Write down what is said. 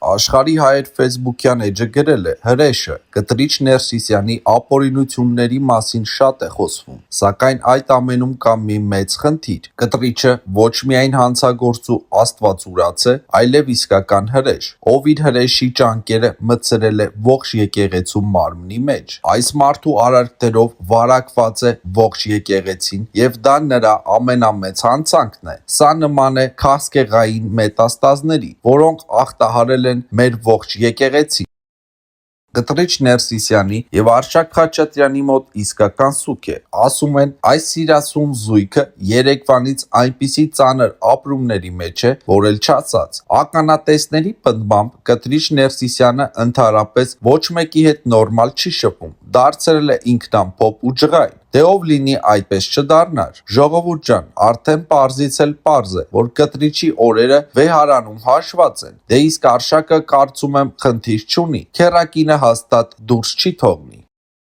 Աշխարհի հայեր ֆեյսբուքյան էջը գրել է. հրեշը, Կտրիչ Ներսիսյանի ապօրինությունների մասին շատ է խոսվում, սակայն այդ ամենում կա մի մեծ խնդիր. կտրիչը ոչ միայն հանցագործ ու աստվածուրաց է, այլև իսկական հրեշ, ով իր հրեշի ջանքերը մտցրել է ողջ եկեղեցու մարմնի մեջ։ Այս մարդու արարքներով վարակված է ողջ եկեղեցին, եւ դա նրա ամենամեծ հանցանքն է։ Սա նման է քաղցկեղային մետաստազների, որոնք ախտահարել են մեր ողջ եկեղեցին։ Կտրիչ Ներսիսյանի եւ Արշակ Խաչատրյանի մոտ իսկական սուկ է։ Ասում են, այս սիրասուն զույգը երեկվանից այնպիսի ծանր ապրումների մեջ է, որ էլ չասած։ Ականատեսների պնդմամբ Կտրիչ Ներսիսյանը ընդհանրապես ոչ մեկի հետ նորմալ չի շփում, դարձել է ինքնամփոփ ու ջղայն։ Դե ով լինի այդպես չդառնար։ Ժողովուրդ ջան, արդեն պարզից էլ պարզ է, որ Կտրիչի օրերը վեհարանում հաշված են։ Դե իսկ Արշակը կարծում եմ խնդիր չունի, քեռակինը հաստատ դուրս չի թողնի։